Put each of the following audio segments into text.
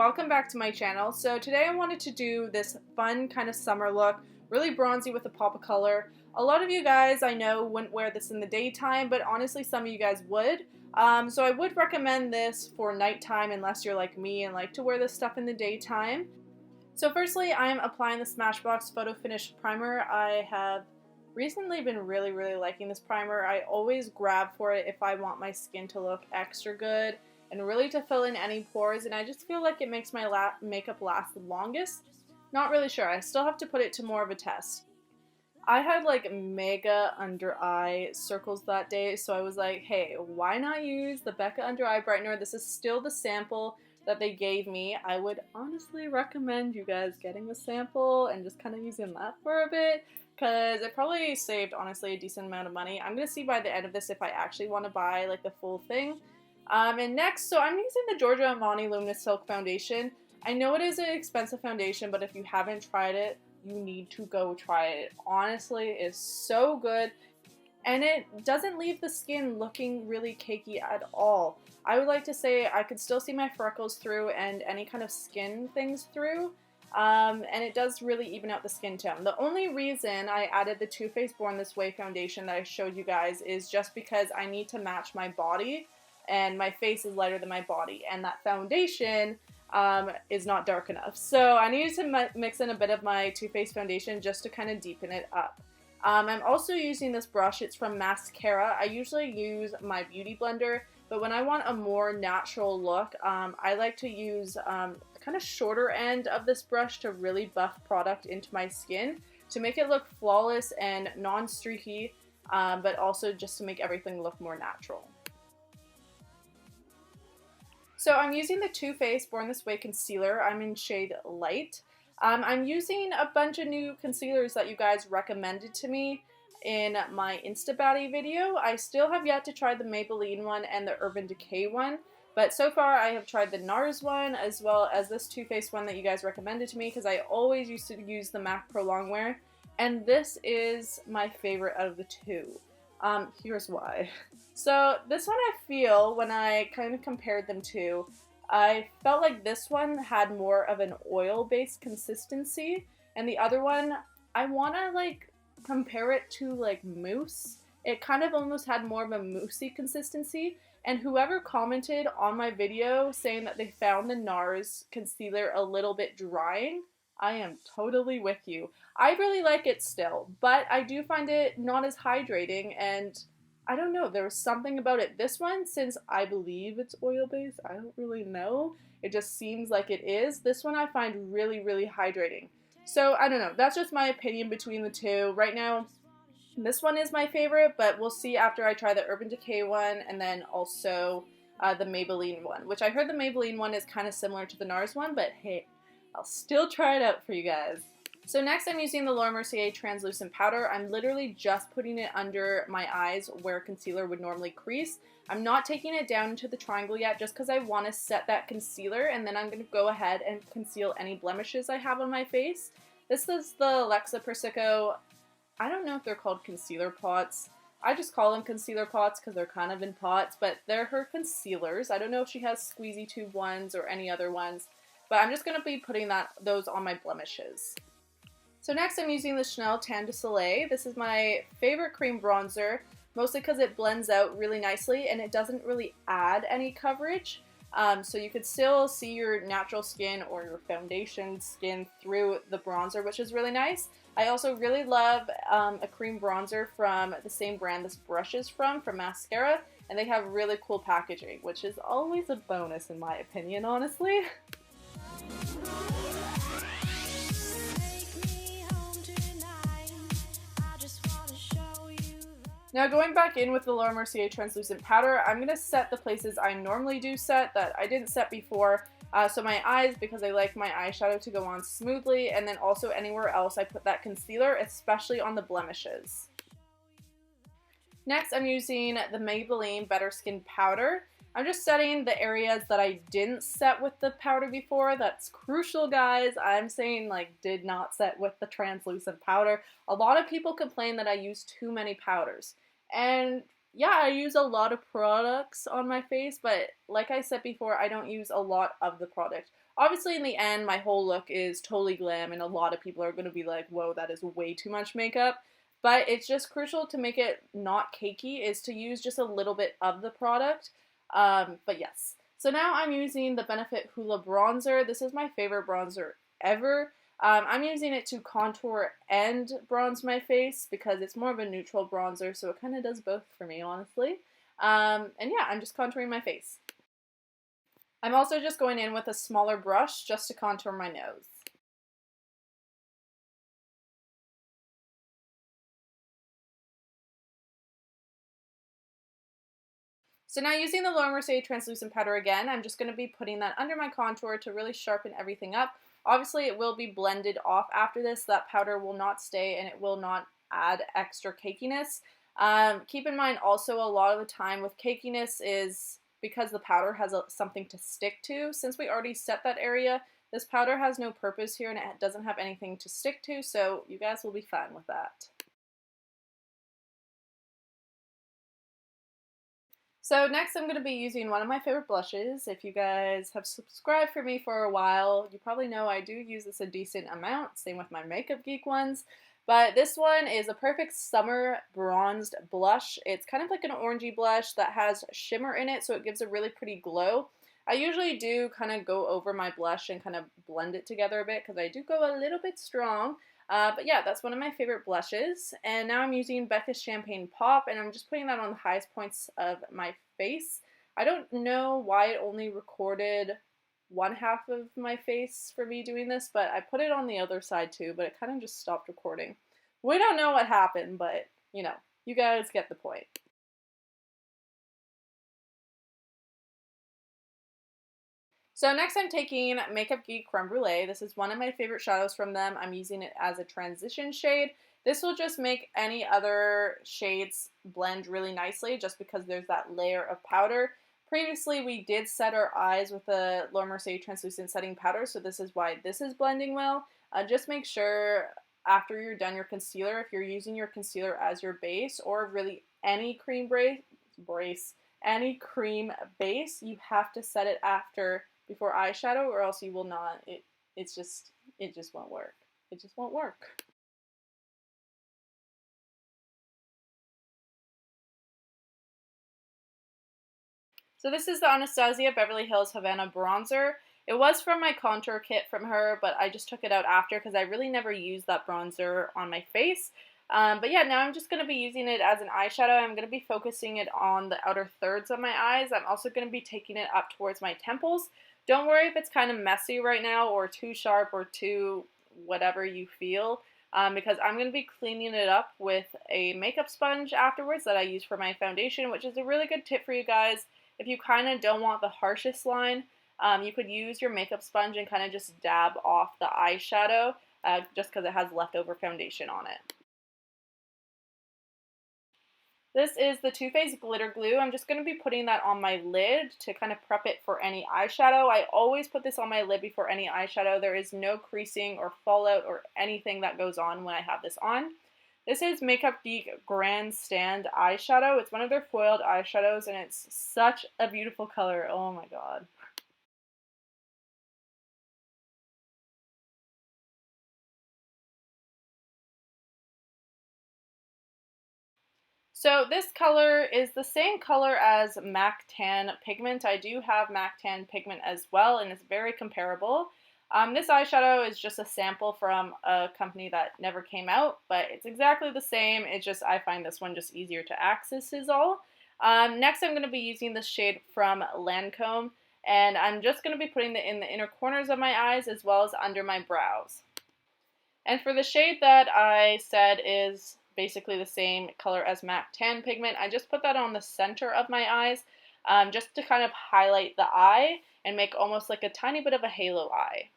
welcome back to my channel. So today I wanted to do this fun kind of summer look, really bronzy with a pop of color. A lot of you guys I know wouldn't wear this in the daytime, but honestly some of you guys would. So I would recommend this for nighttime unless you're like me and like to wear this stuff in the daytime. So firstly, I'm applying the Smashbox Photo Finish Primer. I have recently been really liking this primer. I always grab for it if I want my skin to look extra good and really to fill in any pores, and I just feel like it makes my makeup last the longest. Not really sure. I still have to put it to more of a test. I had like mega under eye circles that day, so I was like, hey, why not use the BECCA Under Eye Brightener? This is still the sample that they gave me. I would honestly recommend you guys getting the sample and just kind of using that for a bit, because it probably saved honestly a decent amount of money. I'm going to see by the end of this if I actually want to buy like the full thing. And next, so I'm using the Giorgio ARMANI Luminous Silk Foundation. I know it is an expensive foundation, but if you haven't tried it, you need to go try it. Honestly, it's so good, and it doesn't leave the skin looking really cakey at all. I would like to say I could still see my freckles through and any kind of skin things through, and it does really even out the skin tone. The only reason I added the Too Faced Born This Way foundation that I showed you guys is just because I need to match my body, and my face is lighter than my body, and that foundation is not dark enough. So I needed to mix in a bit of my Too Faced foundation just to kind of deepen it up. I'm also using this brush. It's from Mascara. I usually use my beauty blender, but when I want a more natural look, I like to use kind of shorter end of this brush to really buff product into my skin to make it look flawless and non-streaky, but also just to make everything look more natural. So I'm using the Too Faced Born This Way concealer. I'm in shade Light. I'm using a bunch of new concealers that you guys recommended to me in my Instabaddie video. I still have yet to try the Maybelline one and the Urban Decay one, but so far I have tried the NARS one as well as this Too Faced one that you guys recommended to me, because I always used to use the MAC Pro Longwear, and this is my favorite out of the two. Here's why. So this one I feel, when I kind of compared them to, I felt like this one had more of an oil-based consistency, and the other one, I want to like compare it to like mousse. It kind of almost had more of a moussey consistency, and whoever commented on my video saying that they found the NARS concealer a little bit drying, I am totally with you. I really like it still, but I do find it not as hydrating, and I don't know, there was something about it. This one, since I believe it's oil-based, I don't really know. It just seems like it is. This one I find really hydrating. So, I don't know. That's just my opinion between the two. Right now, this one is my favorite, but we'll see after I try the Urban Decay one and then also the Maybelline one, which I heard the Maybelline one is kind of similar to the NARS one, but hey, I'll still try it out for you guys. So next I'm using the Laura Mercier translucent powder. I'm literally just putting it under my eyes where concealer would normally crease. I'm not taking it down into the triangle yet just because I want to set that concealer, and then I'm going to go ahead and conceal any blemishes I have on my face. This is the Alexa Persico. I don't know if they're called concealer pots. I just call them concealer pots because they're kind of in pots, but they're her concealers. I don't know if she has squeezy tube ones or any other ones, but I'm just going to be putting those on my blemishes. So next I'm using the Chanel Tan de Soleil. This is my favorite cream bronzer, mostly because it blends out really nicely and it doesn't really add any coverage. So you could still see your natural skin or your foundation skin through the bronzer, which is really nice. I also really love a cream bronzer from the same brand this brush is from Mascara, and they have really cool packaging, which is always a bonus in my opinion, honestly. Now going back in with the Laura Mercier translucent powder, I'm going to set the places I normally do set that I didn't set before. So my eyes, because I like my eyeshadow to go on smoothly, and then also anywhere else I put that concealer, especially on the blemishes. Next I'm using the Maybelline Better Skin powder. I'm just setting the areas that I didn't set with the powder before. That's crucial, guys. I'm saying like did not set with the translucent powder. A lot of people complain that I use too many powders. And yeah, I use a lot of products on my face, but like I said before, I don't use a lot of the product. Obviously, in the end, my whole look is totally glam, and a lot of people are going to be like, whoa, that is way too much makeup. But it's just crucial to make it not cakey, is to use just a little bit of the product. But yes. So now I'm using the Benefit Hoola bronzer. This is my favorite bronzer ever. I'm using it to contour and bronze my face because it's more of a neutral bronzer, so it kind of does both for me, honestly. And yeah, I'm just contouring my face. I'm also just going in with a smaller brush just to contour my nose. So now using the Laura Mercier translucent powder again, I'm just going to be putting that under my contour to really sharpen everything up. Obviously it will be blended off after this, so that powder will not stay and it will not add extra cakiness. Keep in mind also a lot of the time with cakiness is because the powder has something to stick to. Since we already set that area, this powder has no purpose here and it doesn't have anything to stick to, so you guys will be fine with that. So next I'm going to be using one of my favorite blushes. If you guys have subscribed for me for a while, you probably know I do use this a decent amount, same with my Makeup Geek ones. But this one is a perfect summer bronzed blush. It's kind of like an orangey blush that has shimmer in it, so it gives a really pretty glow. I usually do kind of go over my blush and kind of blend it together a bit because I do go a little bit strong. But yeah, that's one of my favorite blushes. And now I'm using BECCA Champagne Pop, and I'm just putting that on the highest points of my face. I don't know why it only recorded one half of my face for me doing this, but I put it on the other side too, but it kind of just stopped recording. We don't know what happened, but you know, you guys get the point. So next I'm taking Makeup Geek Creme Brulee. This is one of my favorite shadows from them. I'm using it as a transition shade. This will just make any other shades blend really nicely just because there's that layer of powder. Previously we did set our eyes with the Laura Mercier translucent setting powder, so this is why this is blending well. Just make sure after you're done your concealer, if you're using your concealer as your base or really any cream any cream base, you have to set it after before eyeshadow or else you will not, it just won't work. It just won't work. So this is the Anastasia Beverly Hills Havana bronzer. It was from my contour kit from her, but I just took it out after because I really never used that bronzer on my face. But yeah, now I'm just going to be using it as an eyeshadow. I'm going to be focusing it on the outer thirds of my eyes. I'm also going to be taking it up towards my temples. Don't worry if it's kind of messy right now or too sharp or too whatever you feel, because I'm going to be cleaning it up with a makeup sponge afterwards that I use for my foundation, which is a really good tip for you guys. If you kind of don't want the harshest line, you could use your makeup sponge and kind of just dab off the eyeshadow just because it has leftover foundation on it. This is the Too Faced Glitter Glue. I'm just going to be putting that on my lid to kind of prep it for any eyeshadow. I always put this on my lid before any eyeshadow. There is no creasing or fallout or anything that goes on when I have this on. This is Makeup Geek Grand Stand eyeshadow. It's one of their foiled eyeshadows and it's such a beautiful color. Oh my god. So this color is the same color as MAC Tan pigment. I do have MAC Tan pigment as well, and it's very comparable. This eyeshadow is just a sample from a company that never came out, but it's exactly the same. It's just I find this one just easier to access is all. Next I'm going to be using the shade from Lancome, and I'm just going to be putting it in the inner corners of my eyes as well as under my brows. And for the shade that I said is basically the same color as MAC Tan pigment, I just put that on the center of my eyes just to kind of highlight the eye and make almost like a tiny bit of a halo eye.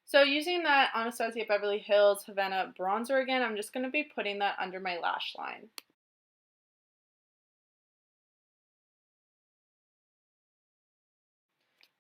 So using that Anastasia Beverly Hills Havana bronzer again, I'm just going to be putting that under my lash line.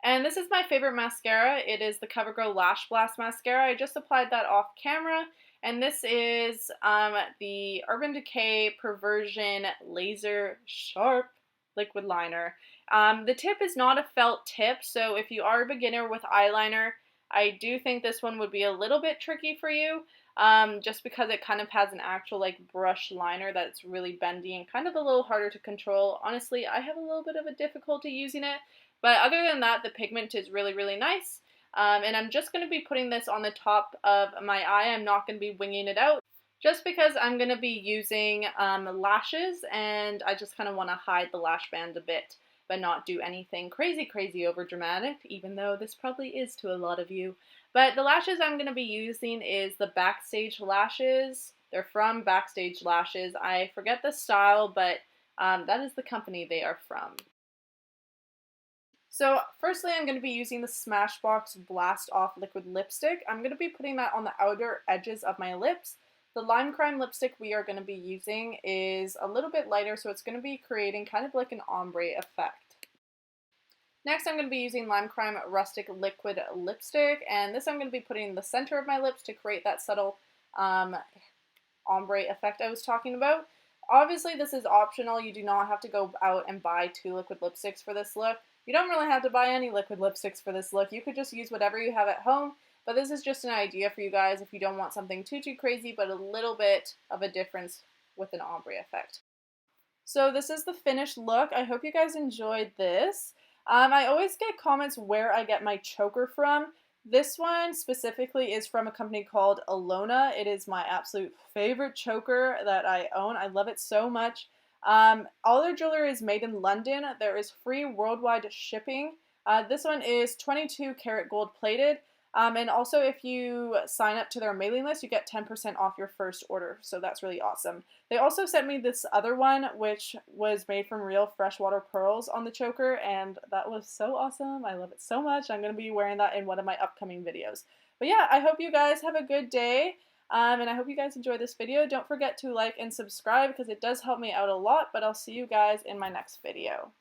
And this is my favorite mascara. It is the CoverGirl Lash Blast Mascara. I just applied that off camera, And this is the Urban Decay Perversion Laser Sharp Liquid Liner. The tip is not a felt tip, so if you are a beginner with eyeliner, I do think this one would be a little bit tricky for you, just because it kind of has an actual like brush liner that's really bendy and kind of a little harder to control. Honestly, I have a little bit of a difficulty using it, but other than that, the pigment is really, really nice. And I'm just going to be putting this on the top of my eye. I'm not going to be winging it out, just because I'm going to be using lashes, and I just kind of want to hide the lash band a bit, but not do anything crazy over dramatic, even though this probably is to a lot of you. But the lashes I'm going to be using is the Backstage lashes. They're from Backstage Lashes. I forget the style, but that is the company they are from. So firstly, I'm going to be using the SMASHBOX Blast Off Liquid Lipstick. I'm going to be putting that on the outer edges of my lips. The limecrime lipstick we are going to be using is a little bit lighter, so it's going to be creating kind of like an ombre effect. Next, I'm going to be using limecrime Rustic Liquid Lipstick, and this I'm going to be putting in the center of my lips to create that subtle ombre effect I was talking about. Obviously, this is optional. You do not have to go out and buy 2 liquid lipsticks for this look. You don't really have to buy any liquid lipsticks for this look. You could just use whatever you have at home, but this is just an idea for you guys if you don't want something too crazy, but a little bit of a difference with an ombre effect. So this is the finished look. I hope you guys enjoyed this. I always get comments where I get my choker from. This one specifically is from a company called Alona. It is my absolute favorite choker that I own. I love it so much. All their jewelry is made in London. There is free worldwide shipping. This one is 22 karat gold plated. And also if you sign up to their mailing list, you get 10% off your first order. So that's really awesome. They also sent me this other one, which was made from real freshwater pearls on the choker. And that was so awesome. I love it so much. I'm going to be wearing that in one of my upcoming videos. But yeah, I hope you guys have a good day. And I hope you guys enjoyed this video. Don't forget to like and subscribe because it does help me out a lot. But I'll see you guys in my next video.